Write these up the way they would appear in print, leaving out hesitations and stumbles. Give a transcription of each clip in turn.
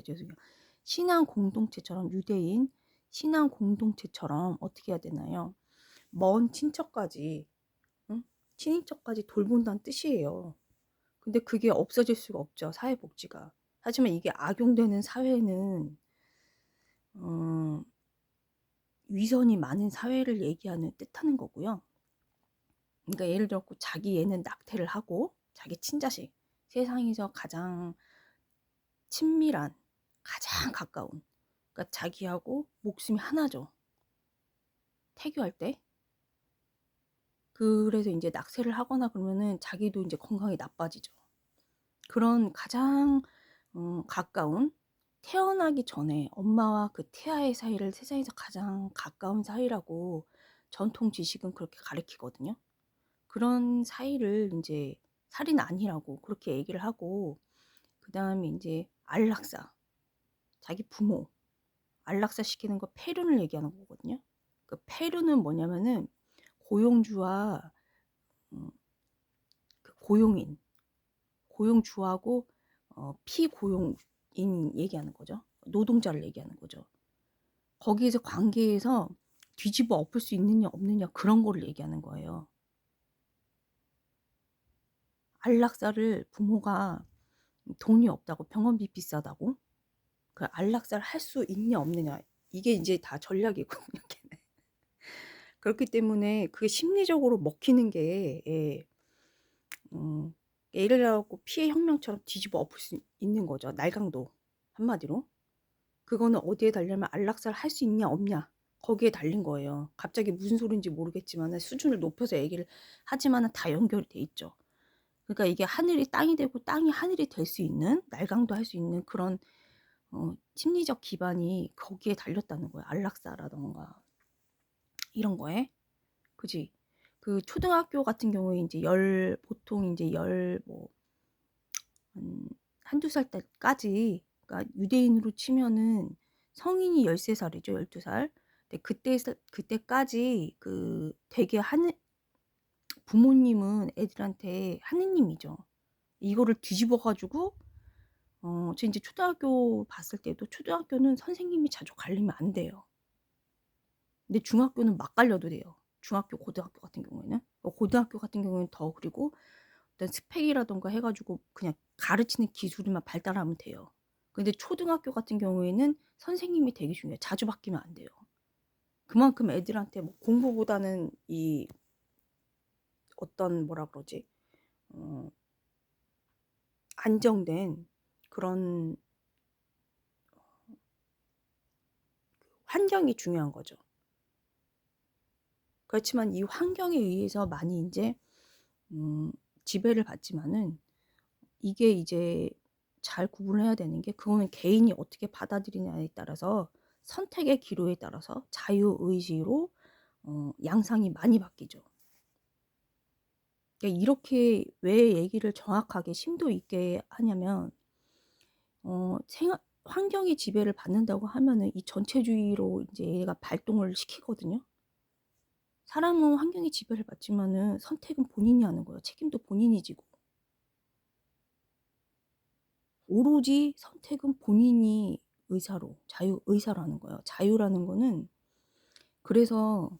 죄송해요. 신앙 공동체처럼 유대인 신앙 공동체처럼 어떻게 해야 되나요? 먼 친척까지, 응? 친인척까지 돌본다는 뜻이에요. 근데 그게 없어질 수가 없죠, 사회복지가. 하지만 이게 악용되는 사회는 음, 위선이 많은 사회를 얘기하는 뜻하는 거고요. 그러니까 예를 들어 자기 애는 낙태를 하고 자기 친자식, 세상에서 가장 친밀한, 가장 가까운, 그러니까 자기하고 목숨이 하나죠. 태교할 때. 그래서 이제 낙태를 하거나 그러면은 자기도 이제 건강이 나빠지죠. 그런 가장 가까운, 태어나기 전에 엄마와 그 태아의 사이를 세상에서 가장 가까운 사이라고 전통 지식은 그렇게 가르치거든요. 그런 사이를 이제 살인 아니라고 그렇게 얘기를 하고, 그 다음에 이제 안락사, 자기 부모 안락사 시키는 거 폐륜을 얘기하는 거거든요. 그 폐륜은 뭐냐면은 고용주와 그 고용주하고 피고용인 얘기하는 거죠. 노동자를 얘기하는 거죠. 거기에서 관계에서 뒤집어 엎을 수 있느냐 없느냐 그런 거를 얘기하는 거예요. 안락사를 부모가 돈이 없다고, 병원비 비싸다고, 그 안락사를 할 수 있냐 없느냐, 이게 이제 다 전략이거든요. 걔네. 그렇기 때문에 그게 심리적으로 먹히는 게 예를 들어갖고 피해 혁명처럼 뒤집어 엎을 수 있는 거죠. 날강도 한마디로. 그거는 어디에 달려면 안락사를 할 수 있냐 없냐 거기에 달린 거예요. 갑자기 무슨 소리인지 모르겠지만 수준을 높여서 얘기를 하지만 다 연결이 돼 있죠. 그러니까 이게 하늘이 땅이 되고 땅이 하늘이 될 수 있는, 날강도 할 수 있는 그런 심리적 기반이 거기에 달렸다는 거예요. 안락사라던가 이런 거에. 그지? 그 초등학교 같은 경우에 이제 보통 이제 한두 살 때까지, 그러니까 유대인으로 치면은 성인이 13살이죠. 12살. 근데 그때까지 그 되게 부모님은 애들한테 하느님이죠. 이거를 뒤집어 가지고 저 이제 초등학교 봤을 때도 초등학교는 선생님이 자주 갈리면 안 돼요. 근데 중학교는 막 갈려도 돼요. 중학교, 고등학교 같은 경우에는. 고등학교 같은 경우에는 더, 그리고 어떤 스펙이라던가 해가지고 그냥 가르치는 기술만 발달하면 돼요. 근데 초등학교 같은 경우에는 선생님이 되게 중요해요. 자주 바뀌면 안 돼요. 그만큼 애들한테 뭐 공부보다는 이 어떤 뭐라 그러지? 어, 안정된 그런 환경이 중요한 거죠. 그렇지만 이 환경에 의해서 많이 이제 지배를 받지만은, 이게 이제 잘 구분해야 되는 게, 그거는 개인이 어떻게 받아들이냐에 따라서, 선택의 기로에 따라서 자유의지로 양상이 많이 바뀌죠. 그러니까 이렇게 왜 얘기를 정확하게 심도 있게 하냐면, 환경의 지배를 받는다고 하면은 이 전체주의로 이제 얘가 발동을 시키거든요. 사람은 환경의 지배를 받지만은 선택은 본인이 하는 거예요. 책임도 본인이 지고. 오로지 선택은 본인이 의사로 하는 거예요. 자유라는 거는, 그래서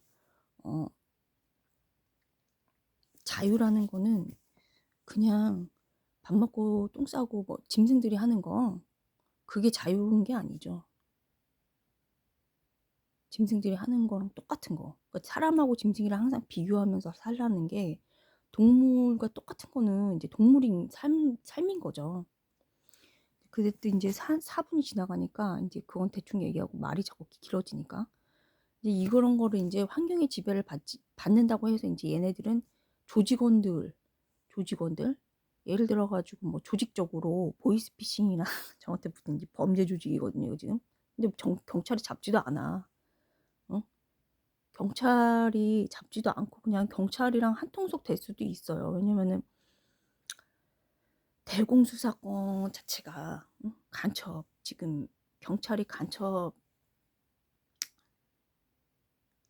자유라는 거는 그냥 밥 먹고 똥 싸고 뭐 짐승들이 하는 거, 그게 자유인 게 아니죠. 짐승들이 하는 거랑 똑같은 거. 그러니까 사람하고 짐승이랑 항상 비교하면서 살라는 게, 동물과 똑같은 거는 이제 동물인 삶인 거죠. 그때 또 이제 4분이 지나가니까 이제 그건 대충 얘기하고 말이 자꾸 길어지니까, 이제 이런 거를 이제 환경의 지배를 받는다고 해서 이제 얘네들은 조직원들, 예를 들어가지고 뭐 조직적으로 보이스피싱이나 저한테 붙은 이제 범죄 조직이거든요, 지금. 근데 경찰이 잡지도 않아. 어? 경찰이 잡지도 않고 그냥 경찰이랑 한통속 될 수도 있어요. 왜냐면은 대공수사권 자체가 지금 경찰이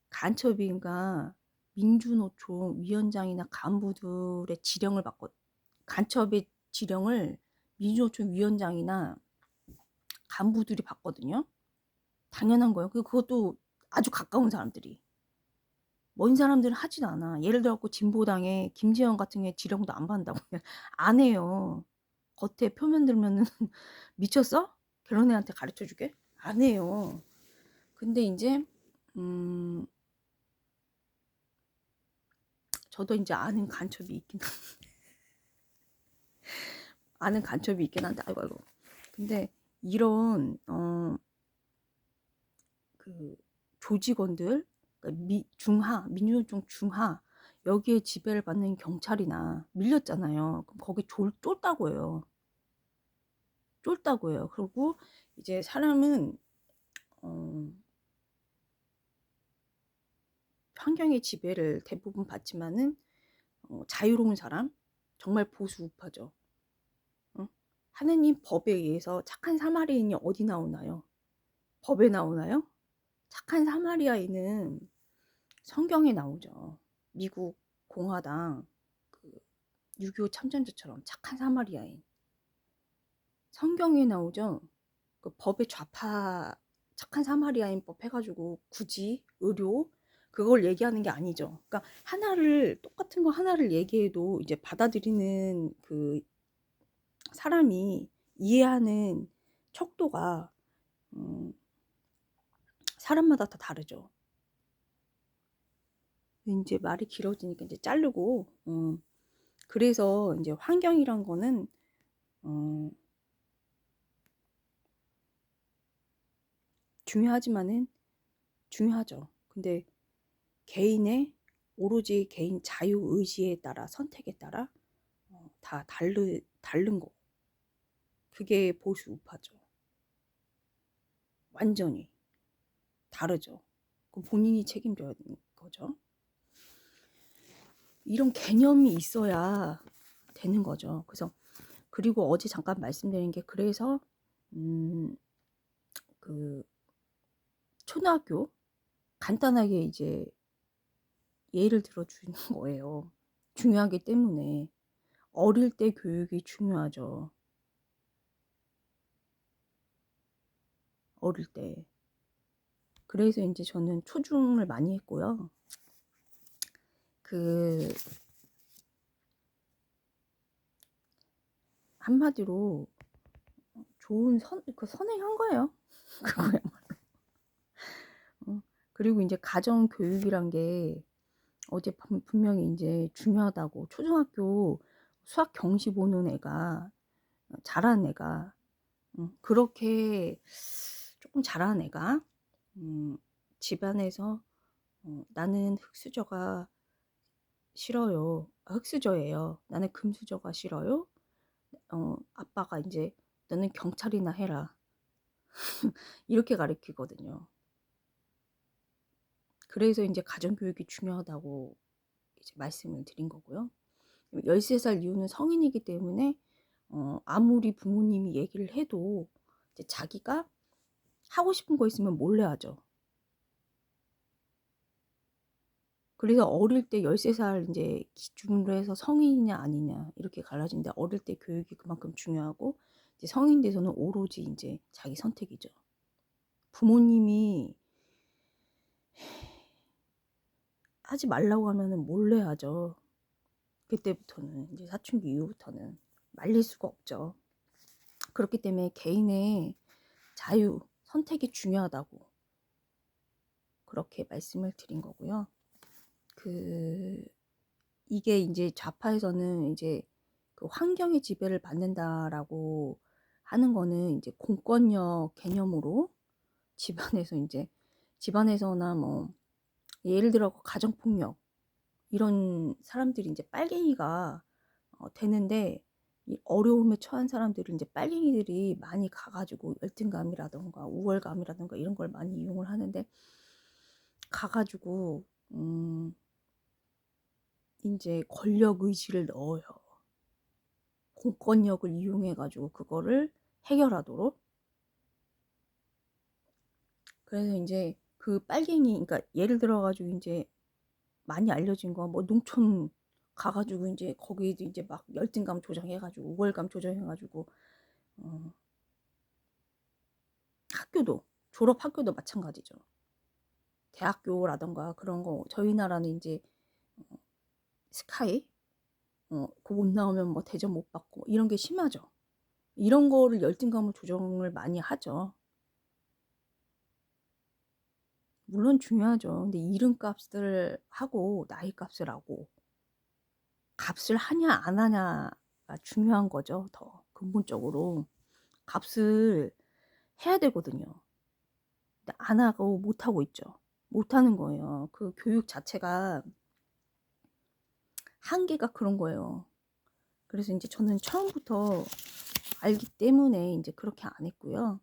간첩인가 민주노총 위원장이나 간부들의 지령을 받고, 간첩의 지령을 민주노총 위원장이나 간부들이 받거든요. 당연한 거예요. 그것도 아주 가까운 사람들이. 먼 사람들은 하지도 않아. 예를 들어 갖고 진보당의 김지영 같은 게 지령도 안 받는다고 안 해요. 겉에 표면 들면은 미쳤어? 그런 애한테 가르쳐 주게? 안 해요. 근데 인제 저도 인제 아는 간첩이 있긴 아는 간첩이 있긴 한데 아이고. 근데 이런 그 조직원들, 그러니까 민주노총 중하 여기에 지배를 받는 경찰이나 밀렸잖아요. 그럼 거기 쫄다고 해요. 쫄다고 해요. 그리고 이제 사람은 어 환경의 지배를 대부분 받지만은 자유로운 사람, 정말 보수 우파죠. 어? 하느님 법에 의해서 착한 사마리아인이 어디 나오나요? 법에 나오나요? 착한 사마리아인은 성경에 나오죠. 미국 공화당 그6.25 참전자처럼 착한 사마리아인. 성경에 나오죠. 그 법의 좌파 착한 사마리아인법 해가지고 굳이 의료 그걸 얘기하는 게 아니죠. 그러니까 똑같은 거 하나를 얘기해도 이제 받아들이는 그 사람이 이해하는 척도가 사람마다 다 다르죠. 이제 말이 길어지니까 이제 자르고 그래서 이제 환경이란 거는 중요하지만은 중요하죠. 근데 오로지 개인 자유 의지에 따라 선택에 따라 다 다른 거. 그게 보수 우파죠. 완전히 다르죠. 그럼 본인이 책임져야 되는 거죠. 이런 개념이 있어야 되는 거죠. 그리고 어제 잠깐 말씀드린 게 그래서 그 초등학교 간단하게 이제 예를 들어 주는 거예요. 중요하기 때문에 어릴 때 교육이 중요하죠. 어릴 때. 그래서 이제 저는 초중을 많이 했고요. 한마디로 좋은 선행한 거예요. 그거야. 그리고 이제 가정 교육이란 게 어제 분명히 이제 중요하다고. 초중학교 수학 경시 보는 애가 잘하는 애가 그렇게 조금 잘하는 애가 집안에서 나는 흑수저가 싫어요. 흑수저예요. 나는 금수저가 싫어요. 아빠가 이제 너는 경찰이나 해라. 이렇게 가르치거든요. 그래서 이제 가정교육이 중요하다고 이제 말씀을 드린 거고요. 13살 이후는 성인이기 때문에 아무리 부모님이 얘기를 해도 이제 자기가 하고 싶은 거 있으면 몰래 하죠. 그래서 어릴 때 13살 이제 기준으로 해서 성인이냐 아니냐 이렇게 갈라지는데 어릴 때 교육이 그만큼 중요하고 이제 성인 돼서는 오로지 이제 자기 선택이죠. 부모님이 하지 말라고 하면은 몰래 하죠. 그때부터는 이제 사춘기 이후부터는 말릴 수가 없죠. 그렇기 때문에 개인의 자유, 선택이 중요하다고 그렇게 말씀을 드린 거고요. 이게 이제 좌파에서는 이제 그 환경의 지배를 받는다라고 하는 거는 이제 공권력 개념으로 집안에서나 뭐 예를 들어 가정폭력 이런 사람들이 이제 빨갱이가 되는데 이 어려움에 처한 사람들을 이제 빨갱이들이 많이 가가지고 열등감이라던가 우월감이라던가 이런 걸 많이 이용을 하는데 가가지고 이제 권력 의지를 넣어요. 공권력을 이용해가지고 그거를 해결하도록. 그래서 이제 그 빨갱이, 그러니까 예를 들어가지고 이제 많이 알려진 거 뭐 농촌 가가지고 이제 거기도 이제 막 열등감 조장해가지고 우월감 조장해가지고 학교도 졸업 학교도 마찬가지죠. 대학교라든가 그런 거 저희 나라는 인제 스카이 그거 못 나오면 뭐 대접 못 받고 이런 게 심하죠. 이런 거를 열등감을 조정을 많이 하죠. 물론 중요하죠. 근데 이름값을 하고 나이값을 하고 값을 하냐 안 하냐가 중요한 거죠. 더 근본적으로 값을 해야 되거든요. 근데 안 하고 못 하고 있죠. 못 하는 거예요. 그 교육 자체가 한계가 그런 거예요. 그래서 인제 저는 처음부터 알기 때문에 인제 그렇게 안 했고요.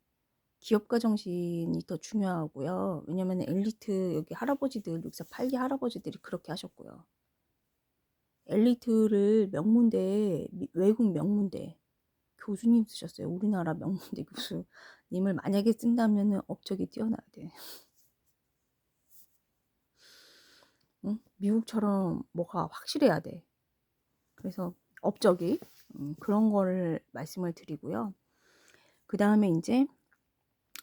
기업가 정신이 더 중요하고요. 왜냐면은 엘리트 여기 할아버지들 64, 8기 할아버지들이 그렇게 하셨고요. 엘리트를 명문대 외국 명문대 교수님 쓰셨어요. 우리나라 명문대 교수님을 만약에 쓴다면은 업적이 뛰어나야 돼. 응? 미국처럼 뭐가 확실해야 돼. 그래서 업적이 그런 거를 말씀을 드리고요. 그 다음에 이제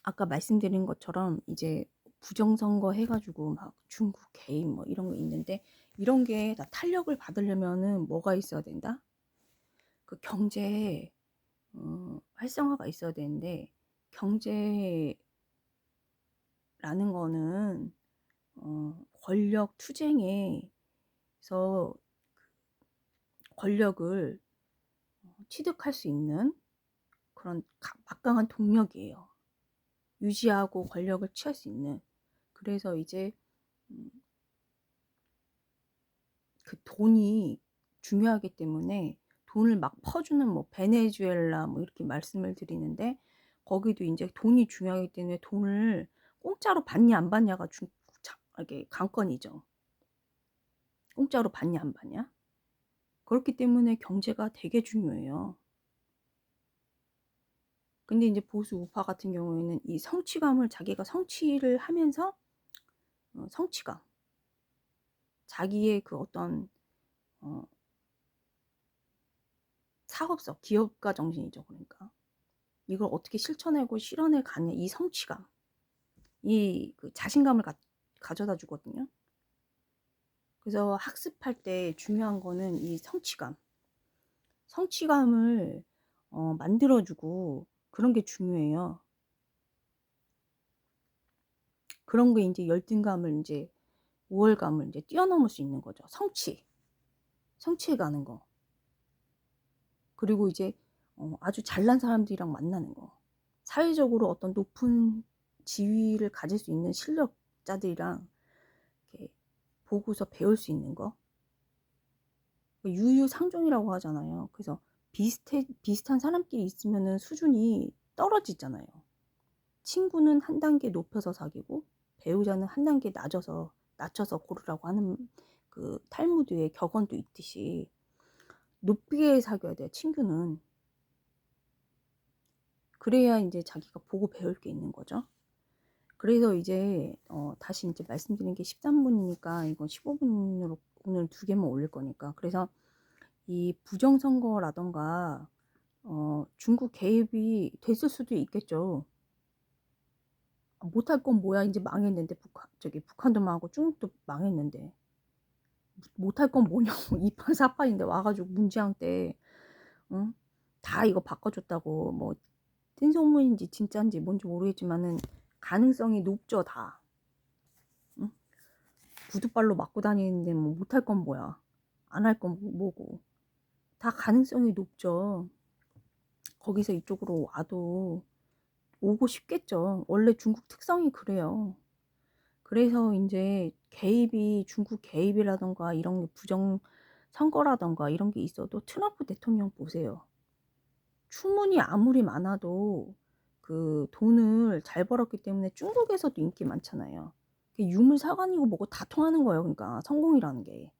아까 말씀드린 것처럼 이제 부정선거 해가지고 막 중국 개입 뭐 이런 거 있는데 이런 게 다 탄력을 받으려면은 뭐가 있어야 된다? 그 경제 활성화가 있어야 되는데 경제라는 거는 권력 투쟁에서 권력을 취득할 수 있는 그런 막강한 동력이에요. 유지하고 권력을 취할 수 있는. 그래서 이제 그 돈이 중요하기 때문에 돈을 막 퍼주는 뭐 베네수엘라 뭐 이렇게 말씀을 드리는데 거기도 이제 돈이 중요하기 때문에 돈을 공짜로 받냐 안 받냐가 이게 관건이죠. 공짜로 받냐 안 받냐. 그렇기 때문에 경제가 되게 중요해요. 근데 이제 보수 우파 같은 경우에는 이 성취감을 자기가 성취를 하면서 성취감, 자기의 그 어떤 사업성, 기업가 정신이죠. 그러니까 이걸 어떻게 실천하고 실현해 가냐 이 성취감, 이 그 자신감을 가져다 주거든요. 그래서 학습할 때 중요한 거는 이 성취감을 만들어주고 그런 게 중요해요. 그런 게 이제 열등감을 이제 우월감을 이제 뛰어넘을 수 있는 거죠. 성취해 가는 거. 그리고 이제 아주 잘난 사람들이랑 만나는 거. 사회적으로 어떤 높은 지위를 가질 수 있는 실력자들이랑 이렇게 보고서 배울 수 있는 거. 유유상종이라고 하잖아요. 그래서 비슷한 사람끼리 있으면은 수준이 떨어지잖아요. 친구는 한 단계 높여서 사귀고 배우자는 한 단계 낮춰서 고르라고 하는 그 탈무드의 격언도 있듯이 높게 사귀어야 돼요. 친구는. 그래야 이제 자기가 보고 배울 게 있는 거죠. 그래서 이제 다시 이제 말씀드린 게 13분이니까 이건 15분으로 오늘 2개만 올릴 거니까. 그래서 이 부정선거라던가 중국 개입이 됐을 수도 있겠죠. 못할 건 뭐야 이제 망했는데 북한도 망하고 중국도 망했는데 못할 건 뭐냐고 2파 4파인데 와가지고 문재앙 때 응? 다 이거 바꿔줬다고 뭐 뜬소문인지 진짜인지 뭔지 모르겠지만은 가능성이 높죠 다. 응? 구두발로 맞고 다니는데 뭐 못할 건 뭐야 안 할 건 뭐고 다 가능성이 높죠. 거기서 이쪽으로 와도 오고 싶겠죠. 원래 중국 특성이 그래요. 그래서 이제 중국 개입이라던가 이런 게 부정 선거라던가 이런 게 있어도 트럼프 대통령 보세요. 추문이 아무리 많아도 그 돈을 잘 벌었기 때문에 중국에서도 인기 많잖아요. 유물사관이고 뭐고 다 통하는 거예요. 그러니까 성공이라는 게.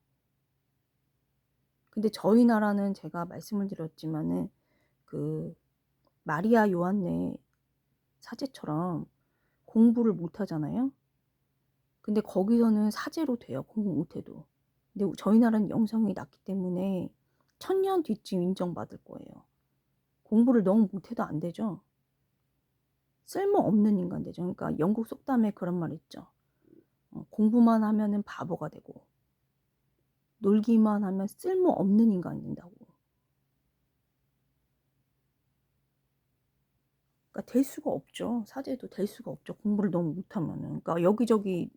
근데 저희 나라는 제가 말씀을 드렸지만은 그 마리아 요한네 사제처럼 공부를 못 하잖아요. 근데 거기서는 사제로 돼요. 공부 못해도. 근데 저희 나라는 영성이 낮기 때문에 1000년 뒤쯤 인정받을 거예요. 공부를 너무 못해도 안 되죠. 쓸모없는 인간 되죠. 그러니까 영국 속담에 그런 말 있죠. 공부만 하면은 바보가 되고 놀기만 하면 쓸모없는 인간이 된다고. 그러니까 될 수가 없죠. 사제도 될 수가 없죠. 공부를 너무 못하면은. 그러니까 여기저기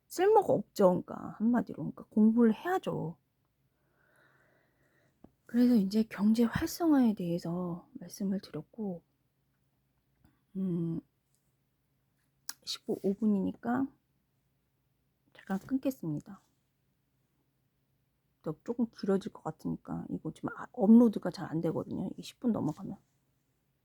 쓸모가 없죠. 그러니까 한마디로. 그러니까 공부를 해야죠. 그래서 인제 경제 활성화에 대해서 말씀을 드렸고 15 분이니까 잠깐 끊겠습니다. 또 쪼금 길어질 것 같으니까 이거 지금 업로드가 잘 안 되거든요. 이 10분 넘어가면.